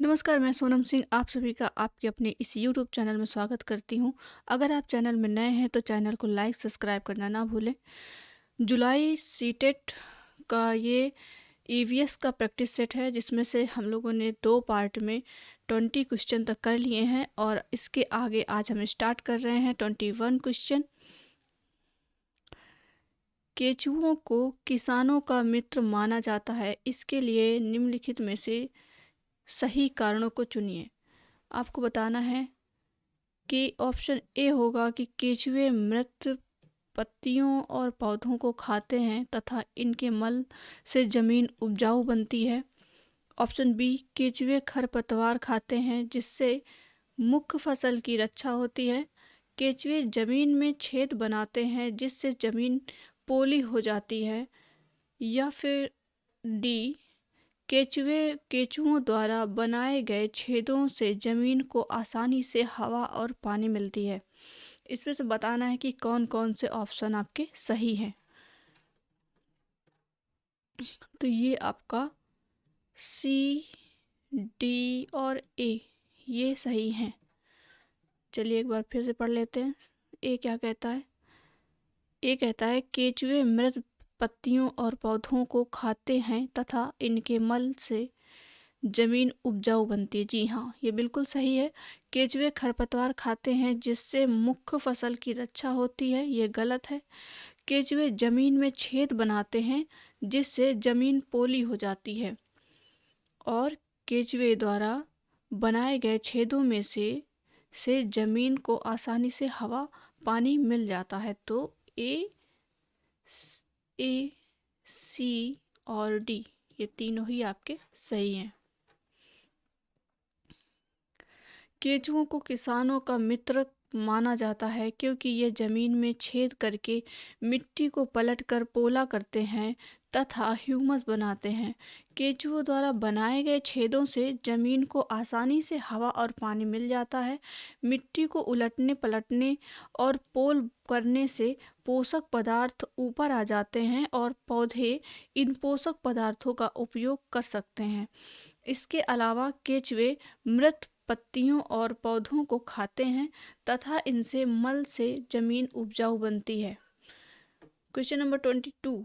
नमस्कार, मैं सोनम सिंह आप सभी का आपके अपने इस यूट्यूब चैनल में स्वागत करती हूँ। अगर आप चैनल में नए हैं तो चैनल को लाइक सब्सक्राइब करना ना भूलें। जुलाई सीटेट का ये ईवीएस का प्रैक्टिस सेट है जिसमें से हम लोगों ने 2 पार्ट में 20 क्वेश्चन तक कर लिए हैं और इसके आगे आज हम स्टार्ट कर रहे हैं 21 क्वेश्चन। केंचुओं को किसानों का मित्र माना जाता है, इसके लिए निम्नलिखित में से सही कारणों को चुनिए। आपको बताना है कि ऑप्शन ए होगा कि केंचुए मृत पत्तियों और पौधों को खाते हैं तथा इनके मल से जमीन उपजाऊ बनती है। ऑप्शन बी, केंचुए खरपतवार खाते हैं जिससे मुख्य फसल की रक्षा होती है। केंचुए जमीन में छेद बनाते हैं जिससे जमीन पोली हो जाती है। या फिर डी, केंचुओं द्वारा बनाए गए छेदों से जमीन को आसानी से हवा और पानी मिलती है। इसमें से बताना है कि कौन कौन से ऑप्शन आपके सही हैं। तो ये आपका सी, डी और ए ये सही हैं। चलिए एक बार फिर से पढ़ लेते हैं। ए क्या कहता है? ए कहता है केंचुए मृत पत्तियों और पौधों को खाते हैं तथा इनके मल से जमीन उपजाऊ बनती है। जी हाँ, ये बिल्कुल सही है। केंचुए खरपतवार खाते हैं जिससे मुख्य फसल की रक्षा होती है, ये गलत है। केंचुए जमीन में छेद बनाते हैं जिससे जमीन पोली हो जाती है और केंचुए द्वारा बनाए गए छेदों में से जमीन को आसानी से हवा पानी मिल जाता है। तो ए, सी और डी ये तीनों ही आपके सही हैं। केंचुओं को किसानों का मित्र माना जाता है क्योंकि ये जमीन में छेद करके मिट्टी को पलटकर पोला करते हैं तथा ह्यूमस बनाते हैं। केंचुओं द्वारा बनाए गए छेदों से जमीन को आसानी से हवा और पानी मिल जाता है। मिट्टी को उलटने पलटने और पोल करने से पोषक पदार्थ ऊपर आ जाते हैं और पौधे इन पोषक पदार्थों का उपयोग कर सकते हैं। इसके अलावा केंचुए मृत पत्तियों और पौधों को खाते हैं तथा इनसे मल से जमीन उपजाऊ बनती है। क्वेश्चन नंबर 22,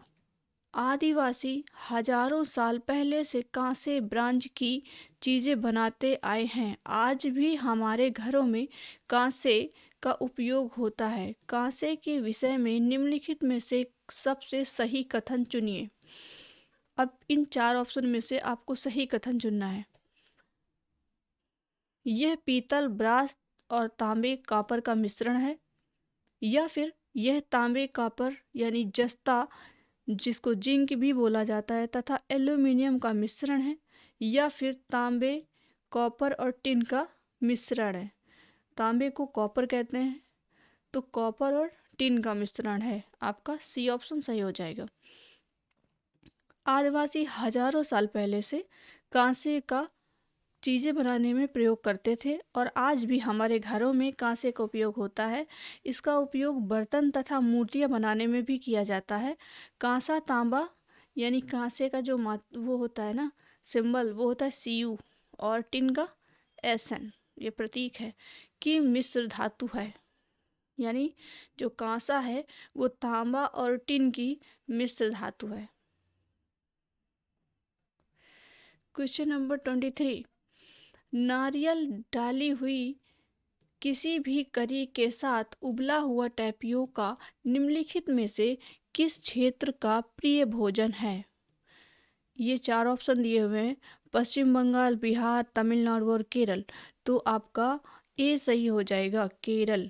आदिवासी हजारों साल पहले से कांसे ब्रांज की चीजें बनाते आए हैं। आज भी हमारे घरों में कांसे का उपयोग होता है। कांसे के विषय में निम्नलिखित में से सबसे सही कथन चुनिए। अब इन 4 ऑप्शन में से आपको सही कथन चुनना है। यह पीतल, ब्रास और तांबे कॉपर का मिश्रण है। या फिर यह तांबे कॉपर यानी जस्ता जिसको जिंक भी बोला जाता है तथा एल्यूमिनियम का मिश्रण है। या फिर तांबे कॉपर और टिन का मिश्रण है। तांबे को कॉपर कहते हैं तो कॉपर और टिन का मिश्रण है। आपका सी ऑप्शन सही हो जाएगा। आदिवासी हजारों साल पहले से कांसे का चीज़ें बनाने में प्रयोग करते थे और आज भी हमारे घरों में कांसे का उपयोग होता है। इसका उपयोग बर्तन तथा मूर्तियाँ बनाने में भी किया जाता है। कांसा तांबा यानी कांसे का जो वो होता है ना सिंबल, वो होता है Cu और टिन का Sn, ये प्रतीक है कि मिश्र धातु है। यानी जो कांसा है वो तांबा और टिन की मिश्र धातु है। क्वेश्चन नंबर 23, नारियल डाली हुई किसी भी करी के साथ उबला हुआ टैपियोका निम्नलिखित में से किस क्षेत्र का प्रिय भोजन है? ये 4 ऑप्शन दिए हुए हैं, पश्चिम बंगाल, बिहार, तमिलनाडु और केरल। तो आपका ए सही हो जाएगा, केरल।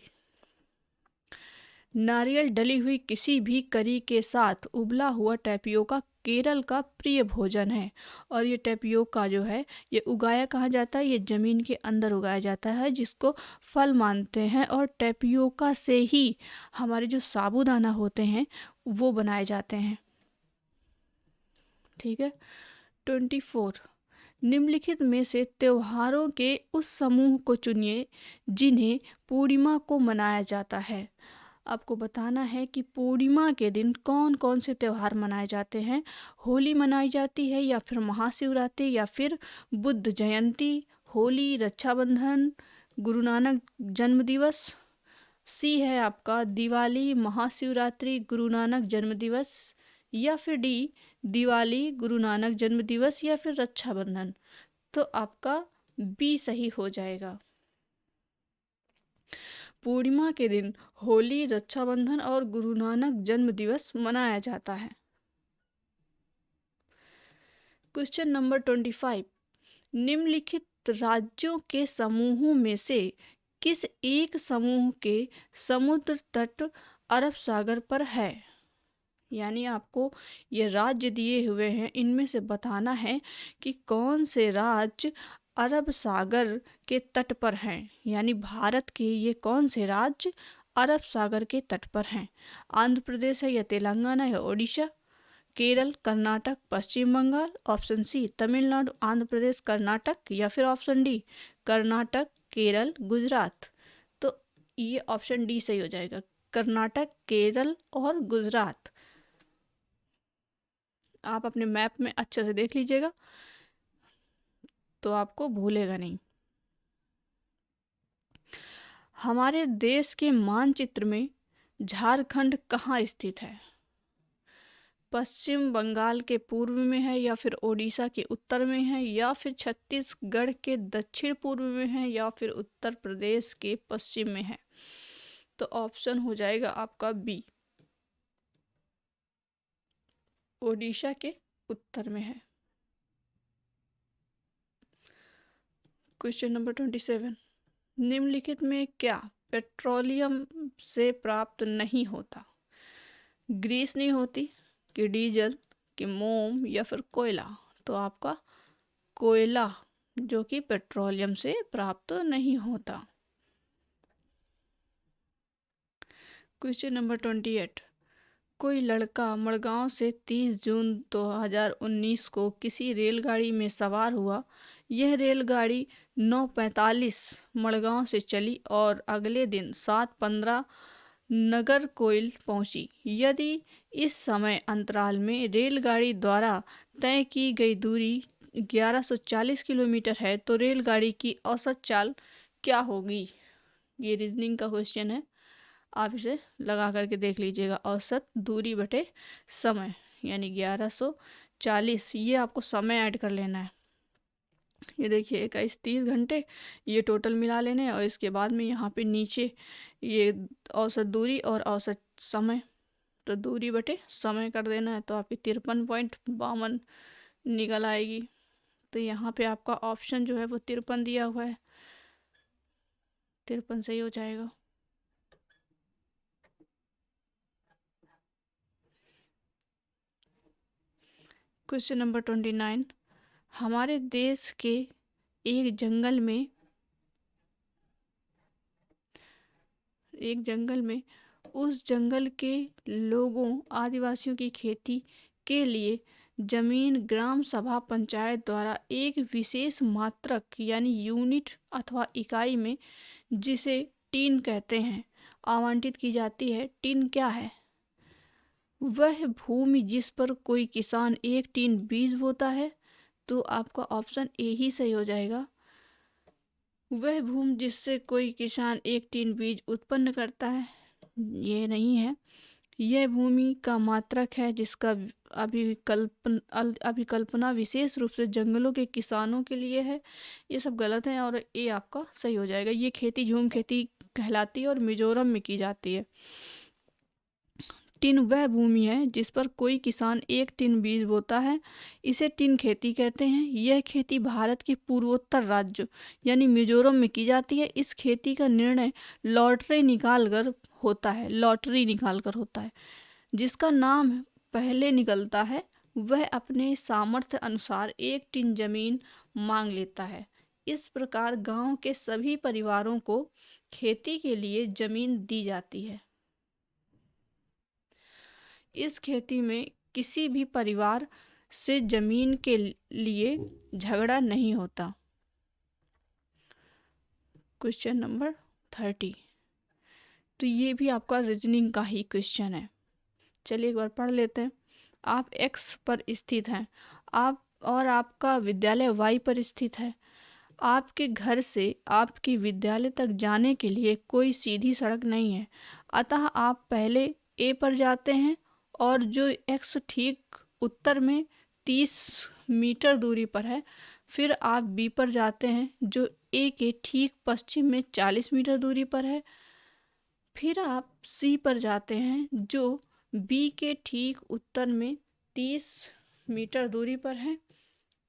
नारियल डली हुई किसी भी करी के साथ उबला हुआ टैपियोका केरल का प्रिय भोजन है। और ये टैपियोका जो है ये उगाया कहाँ जाता है? ये ज़मीन के अंदर उगाया जाता है जिसको फल मानते हैं। और टैपियोका से ही हमारे जो साबूदाना होते हैं वो बनाए जाते हैं। ठीक है। 24, निम्नलिखित में से त्योहारों के उस समूह को चुनिए जिन्हें पूर्णिमा को मनाया जाता है। आपको बताना है कि पूर्णिमा के दिन कौन कौन से त्यौहार मनाए जाते हैं। होली मनाई जाती है, या फिर महाशिवरात्रि, या फिर बुद्ध जयंती, होली, रक्षाबंधन, गुरु नानक जन्म दिवस। सी है आपका दिवाली, महाशिवरात्रि, गुरु नानक जन्म दिवस, या फिर डी दिवाली, गुरु नानक जन्म दिवस, या फिर रक्षाबंधन। तो आपका बी सही हो जाएगा। पूर्णिमा के दिन होली, रक्षाबंधन और गुरु नानक जन्म दिवस मनाया जाता है। क्वेश्चन नंबर 25, निम्नलिखित राज्यों के समूहों में से किस एक समूह के समुद्र तट अरब सागर पर है। यानी आपको ये राज्य दिए हुए हैं, इनमें से बताना है कि कौन से राज्य अरब सागर के तट पर हैं। यानी भारत के ये कौन से राज्य अरब सागर के तट पर हैं। आंध्र प्रदेश है, या तेलंगाना, या उड़ीसा, केरल, कर्नाटक, पश्चिम बंगाल। ऑप्शन सी तमिलनाडु, आंध्र प्रदेश, कर्नाटक, या फिर ऑप्शन डी कर्नाटक, केरल, गुजरात। तो ये ऑप्शन डी सही हो जाएगा, कर्नाटक, केरल और गुजरात। आप अपने मैप में अच्छे से देख लीजिएगा तो आपको भूलेगा नहीं। हमारे देश के मानचित्र में झारखंड कहाँ स्थित है। पश्चिम बंगाल के पूर्व में है, या फिर ओडिशा के उत्तर में है, या फिर छत्तीसगढ़ के दक्षिण पूर्व में है, या फिर उत्तर प्रदेश के पश्चिम में है। तो ऑप्शन हो जाएगा आपका बी, ओडिशा के उत्तर में है। क्वेश्चन नंबर 27, निम्नलिखित में क्या पेट्रोलियम से प्राप्त नहीं होता। ग्रीस नहीं होती, कि डीजल, कि मोम, या फिर कोयला। तो आपका कोयला, जो कि पेट्रोलियम से प्राप्त नहीं होता। क्वेश्चन नंबर 28, कोई लड़का मड़गांव से 30 जून 2019 को किसी रेलगाड़ी में सवार हुआ। यह रेलगाड़ी 9:45 मड़गांव से चली और अगले दिन 7:15 नागरकोइल पहुंची। यदि इस समय अंतराल में रेलगाड़ी द्वारा तय की गई दूरी 1140 किलोमीटर है तो रेलगाड़ी की औसत चाल क्या होगी। ये रीजनिंग का क्वेश्चन है, आप इसे लगा करके देख लीजिएगा। औसत दूरी बटे समय, यानी 1140, ये आपको समय ऐड कर लेना है। ये देखिए 21 30 घंटे ये टोटल मिला लेने हैं, और इसके बाद में यहाँ पे नीचे ये औसत दूरी और औसत समय, तो दूरी बटे समय कर देना है, तो आपकी 53.52 निकल आएगी। तो यहाँ पे आपका ऑप्शन जो है वो 53 दिया हुआ है, 53 सही हो जाएगा। क्वेश्चन नंबर 29, हमारे देश के एक जंगल में उस जंगल के लोगों आदिवासियों की खेती के लिए जमीन ग्राम सभा पंचायत द्वारा एक विशेष मात्रक यानी यूनिट अथवा इकाई में, जिसे टीन कहते हैं, आवंटित की जाती है। टीन क्या है। वह भूमि जिस पर कोई किसान एक टीन बीज बोता है। तो आपका ऑप्शन ए ही सही हो जाएगा। वह भूमि जिससे कोई किसान एक टीन बीज उत्पन्न करता है, ये नहीं है। यह भूमि का मात्रक है जिसका अभिकल्पना विशेष रूप से जंगलों के किसानों के लिए है। ये सब गलत है और ये आपका सही हो जाएगा। ये खेती झूम खेती कहलाती है और मिजोरम में की जाती है। टिन वह भूमि है जिस पर कोई किसान एक टिन बीज बोता है, इसे टिन खेती कहते हैं। यह खेती भारत के पूर्वोत्तर राज्य यानी मिजोरम में की जाती है। इस खेती का निर्णय लॉटरी निकाल कर होता है। जिसका नाम पहले निकलता है वह अपने सामर्थ्य अनुसार एक टिन जमीन मांग लेता है। इस प्रकार गांव के सभी परिवारों को खेती के लिए जमीन दी जाती है। इस खेती में किसी भी परिवार से जमीन के लिए झगड़ा नहीं होता। क्वेश्चन नंबर 30, तो ये भी आपका रीजनिंग का ही क्वेश्चन है। चलिए एक बार पढ़ लेते हैं। आप एक्स पर स्थित हैं, आप और आपका विद्यालय वाई पर स्थित है। आपके घर से आपके विद्यालय तक जाने के लिए कोई सीधी सड़क नहीं है, अतः आप पहले ए पर जाते हैं और जो एक्स ठीक उत्तर में 30 मीटर दूरी पर है। फिर आप बी पर जाते हैं जो ए के ठीक पश्चिम में 40 मीटर दूरी पर है। फिर आप सी पर जाते हैं जो बी के ठीक उत्तर में 30 मीटर दूरी पर है।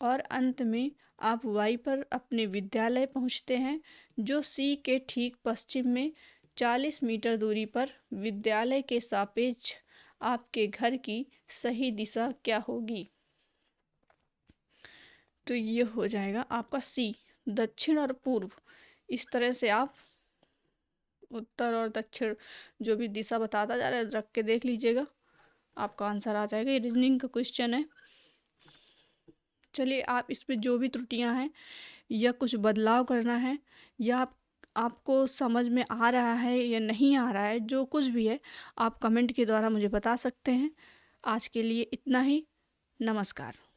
और अंत में आप वाई पर अपने विद्यालय पहुंचते हैं जो सी के ठीक पश्चिम में 40 मीटर दूरी पर। विद्यालय के सापेक्ष आपके घर की सही दिशा क्या होगी? तो ये हो जाएगा आपका सी, दक्षिण और पूर्व। इस तरह से आप उत्तर और दक्षिण जो भी दिशा बताता जा रहा है रख के देख लीजिएगा, आपका आंसर आ जाएगा। ये रीजनिंग का क्वेश्चन है। चलिए आप इस पे जो भी त्रुटियां हैं या कुछ बदलाव करना है या आपको समझ में आ रहा है या नहीं आ रहा है, जो कुछ भी है आप कमेंट के द्वारा मुझे बता सकते हैं। आज के लिए इतना ही। नमस्कार।